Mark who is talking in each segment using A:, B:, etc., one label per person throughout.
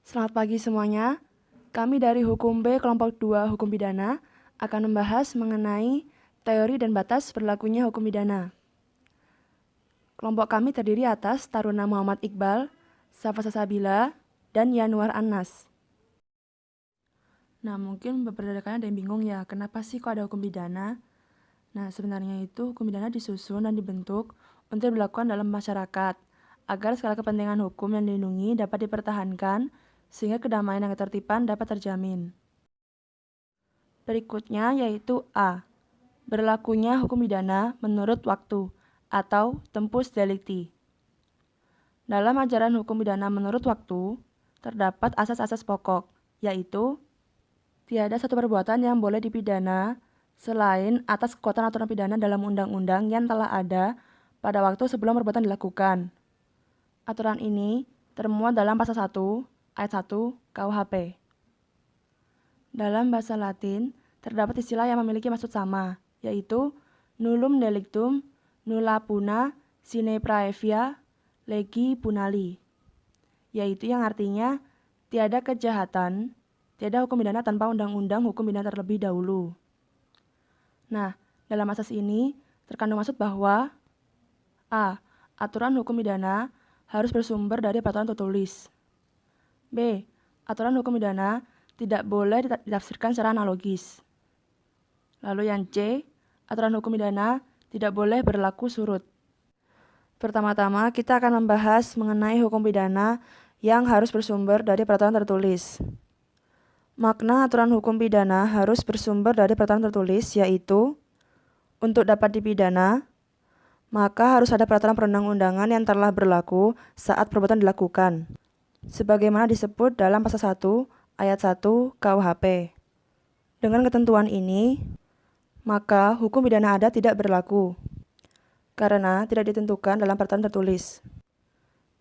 A: Selamat pagi semuanya. Kami dari Hukum B Kelompok 2 Hukum Pidana akan membahas mengenai teori dan batas berlakunya hukum pidana. Kelompok kami terdiri atas Taruna Muhammad Iqbal, Safa Sabila, dan Yanuar Anas. Nah, mungkin beberapa dari kalian ada yang bingung ya, kenapa sih kok ada hukum pidana? Nah, sebenarnya itu hukum pidana disusun dan dibentuk untuk dilakukan dalam masyarakat, agar segala kepentingan hukum yang dilindungi dapat dipertahankan, sehingga kedamaian dan ketertiban dapat terjamin. Berikutnya yaitu A. Berlakunya hukum pidana menurut waktu atau tempus delicti. Dalam ajaran hukum pidana menurut waktu, terdapat asas-asas pokok, yaitu tiada satu perbuatan yang boleh dipidana selain atas kekuatan aturan pidana dalam undang-undang yang telah ada pada waktu sebelum perbuatan dilakukan. Aturan ini termuat dalam pasal 1 ayat 1 KUHP. Dalam bahasa Latin, terdapat istilah yang memiliki maksud sama, yaitu nullum delictum, nulla puna, sine praevia, legi punali, yaitu yang artinya tiada kejahatan, tiada hukum pidana tanpa undang-undang hukum pidana terlebih dahulu. Nah, dalam asas ini terkandung maksud bahwa A. Aturan hukum pidana harus bersumber dari peraturan tertulis. B. Aturan hukum pidana tidak boleh ditafsirkan secara analogis. Lalu yang C, aturan hukum pidana tidak boleh berlaku surut. Pertama-tama kita akan membahas mengenai hukum pidana yang harus bersumber dari peraturan tertulis. Makna aturan hukum pidana harus bersumber dari peraturan tertulis yaitu untuk dapat dipidana, maka harus ada peraturan perundang-undangan yang telah berlaku saat perbuatan dilakukan, sebagaimana disebut dalam pasal 1 ayat 1 KUHP. Dengan ketentuan ini, maka hukum pidana adat tidak berlaku, karena tidak ditentukan dalam peraturan tertulis.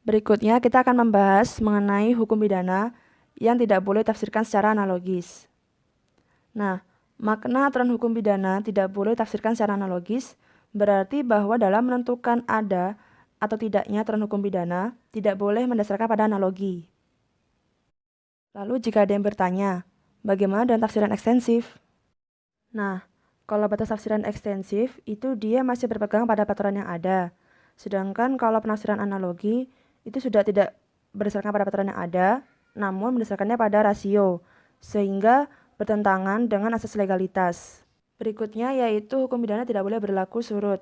A: Berikutnya kita akan membahas mengenai hukum pidana yang tidak boleh ditafsirkan secara analogis. Nah, makna aturan hukum pidana tidak boleh ditafsirkan secara analogis berarti bahwa dalam menentukan ada atau tidaknya aturan hukum pidana tidak boleh mendasarkan pada analogi. Lalu jika ada yang bertanya, bagaimana dengan tafsiran ekstensif? Nah, kalau batas tafsiran ekstensif itu dia masih berpegang pada peraturan yang ada. Sedangkan kalau penafsiran analogi itu sudah tidak berdasarkan pada peraturan yang ada, namun berdasarkannya pada rasio, sehingga bertentangan dengan asas legalitas. Berikutnya yaitu hukum pidana tidak boleh berlaku surut.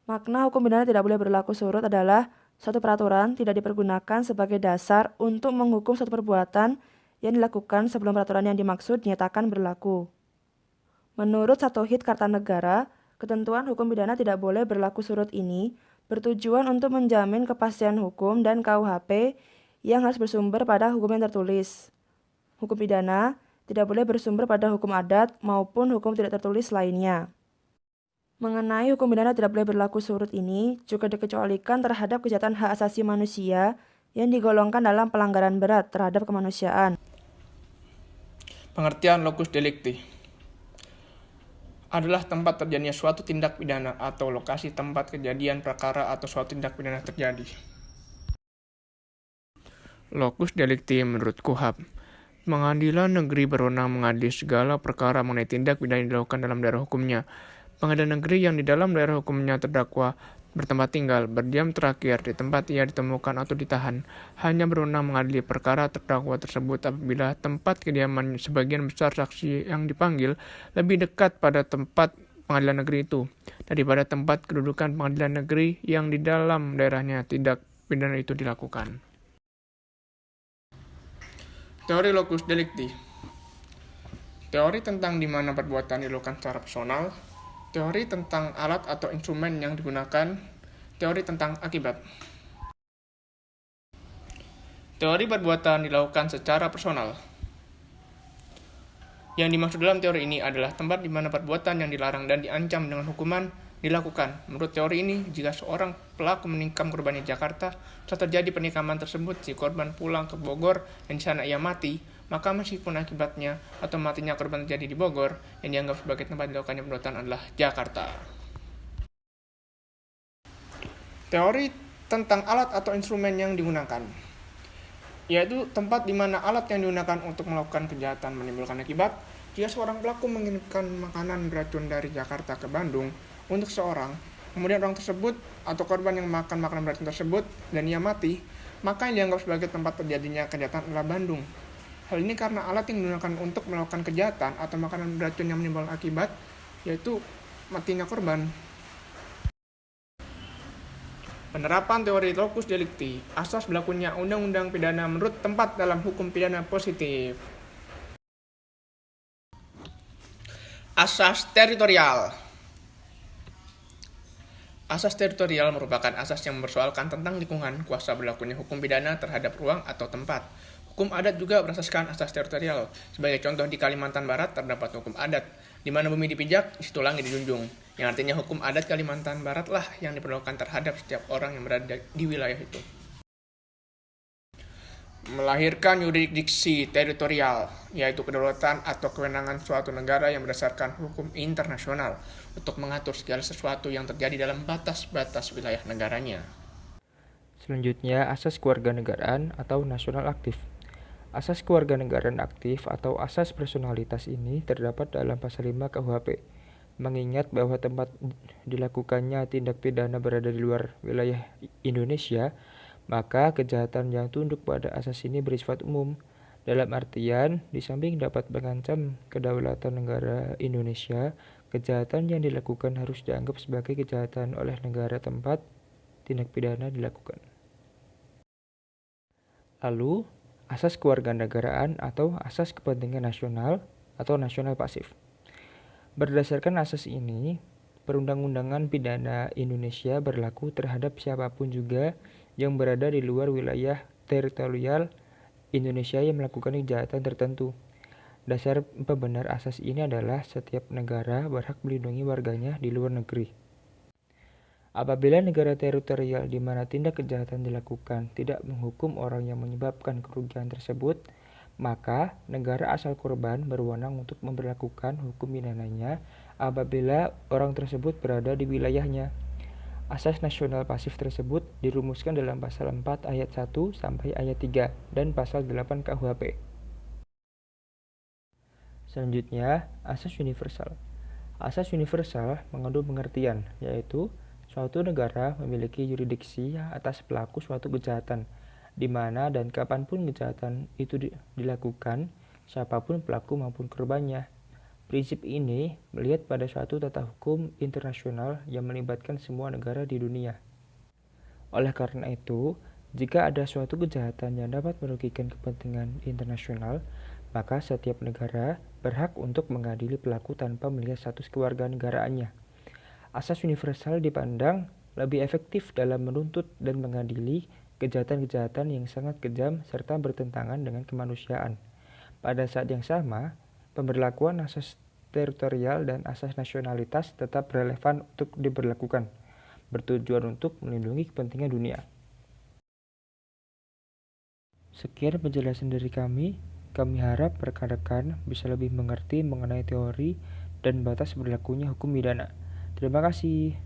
A: Makna hukum pidana tidak boleh berlaku surut adalah suatu peraturan tidak dipergunakan sebagai dasar untuk menghukum suatu perbuatan yang dilakukan sebelum peraturan yang dimaksud dinyatakan berlaku. Menurut Satohit Kartanegara, ketentuan hukum pidana tidak boleh berlaku surut ini bertujuan untuk menjamin kepastian hukum dan KUHP yang harus bersumber pada hukum yang tertulis. Hukum pidana tidak boleh bersumber pada hukum adat maupun hukum tidak tertulis lainnya. Mengenai hukum pidana tidak boleh berlaku surut ini juga dikecualikan terhadap kejahatan hak asasi manusia yang digolongkan dalam pelanggaran berat terhadap kemanusiaan.
B: Pengertian locus delicti adalah tempat terjadinya suatu tindak pidana atau lokasi tempat kejadian perkara atau suatu tindak pidana terjadi. Locus delicti menurut KUHP, pengadilan negeri berwenang mengadili segala perkara mengenai tindak pidana yang dilakukan dalam daerah hukumnya. Pengadilan negeri yang di dalam daerah hukumnya terdakwa bertempat tinggal, berdiam terakhir di tempat ia ditemukan atau ditahan, hanya berwenang mengadili perkara terdakwa tersebut apabila tempat kediaman sebagian besar saksi yang dipanggil lebih dekat pada tempat pengadilan negeri itu daripada tempat kedudukan pengadilan negeri yang di dalam daerahnya tindak pidana itu dilakukan. Teori locus delicti. Teori tentang di mana perbuatan dilakukan secara personal. Teori tentang alat atau instrumen yang digunakan. Teori tentang akibat. Teori perbuatan dilakukan secara personal. Yang dimaksud dalam teori ini adalah tempat di mana perbuatan yang dilarang dan diancam dengan hukuman dilakukan. Menurut teori ini, jika seorang pelaku menikam korban di Jakarta, setelah terjadi penikaman tersebut, si korban pulang ke Bogor dan di sana ia mati, maka meskipun akibatnya atau matinya korban terjadi di Bogor, yang dianggap sebagai tempat dilakukannya perbuatan adalah Jakarta. Teori tentang alat atau instrumen yang digunakan. yaitu tempat di mana alat yang digunakan untuk melakukan kejahatan menimbulkan akibat. Jika seorang pelaku mengirimkan makanan beracun dari Jakarta ke Bandung untuk seorang, kemudian orang tersebut atau korban yang makan makanan beracun tersebut dan ia mati, maka yang dianggap sebagai tempat terjadinya kejahatan adalah Bandung. Hal ini karena alat yang digunakan untuk melakukan kejahatan atau makanan beracun yang menimbulkan akibat, yaitu matinya korban. Penerapan teori locus delicti, asas berlakunya undang-undang pidana menurut tempat dalam hukum pidana positif. Asas teritorial. Asas teritorial merupakan asas yang mempersoalkan tentang lingkungan kuasa berlakunya hukum pidana terhadap ruang atau tempat. Hukum adat juga berasaskan asas teritorial. Sebagai contoh di Kalimantan Barat terdapat hukum adat, di mana bumi dipijak, di situ langit dijunjung. Yang artinya hukum adat Kalimantan Barat lah yang diperlakukan terhadap setiap orang yang berada di wilayah itu. Melahirkan yurisdiksi teritorial, yaitu kedaulatan atau kewenangan suatu negara yang berdasarkan hukum internasional untuk mengatur segala sesuatu yang terjadi dalam batas-batas wilayah negaranya.
C: Selanjutnya, asas kewarganegaraan atau nasional aktif. Asas kewarganegaraan aktif atau asas personalitas ini terdapat dalam pasal 5 KUHP, mengingat bahwa tempat dilakukannya tindak pidana berada di luar wilayah Indonesia, maka kejahatan yang tunduk pada asas ini bersifat umum. Dalam artian, di samping dapat mengancam kedaulatan negara Indonesia, kejahatan yang dilakukan harus dianggap sebagai kejahatan oleh negara tempat tindak pidana dilakukan. Lalu, asas kewarganegaraan atau asas kepentingan nasional atau nasional pasif. Berdasarkan asas ini, perundang-undangan pidana Indonesia berlaku terhadap siapapun juga yang berada di luar wilayah teritorial Indonesia yang melakukan kejahatan tertentu. Dasar pembenar asas ini adalah setiap negara berhak melindungi warganya di luar negeri. Apabila negara teritorial di mana tindak kejahatan dilakukan tidak menghukum orang yang menyebabkan kerugian tersebut, maka negara asal korban berwenang untuk memberlakukan hukum pidananya apabila orang tersebut berada di wilayahnya. Asas nasional pasif tersebut dirumuskan dalam pasal 4 ayat 1 sampai ayat 3 dan pasal 8 KUHP. Selanjutnya, asas universal. Asas universal mengandung pengertian, yaitu suatu negara memiliki yurisdiksi atas pelaku suatu kejahatan, di mana dan kapanpun kejahatan itu dilakukan, siapapun pelaku maupun korbannya. Prinsip ini melihat pada suatu tata hukum internasional yang melibatkan semua negara di dunia. Oleh karena itu, jika ada suatu kejahatan yang dapat merugikan kepentingan internasional, maka setiap negara berhak untuk mengadili pelaku tanpa melihat status kewarganegaraannya. Asas universal dipandang lebih efektif dalam menuntut dan mengadili kejahatan-kejahatan yang sangat kejam serta bertentangan dengan kemanusiaan. Pada saat yang sama, pemberlakuan asas teritorial dan asas nasionalitas tetap relevan untuk diberlakukan, bertujuan untuk melindungi kepentingan dunia. Sekian penjelasan dari kami. Kami harap rekan-rekan bisa lebih mengerti mengenai teori dan batas berlakunya hukum pidana. Terima kasih.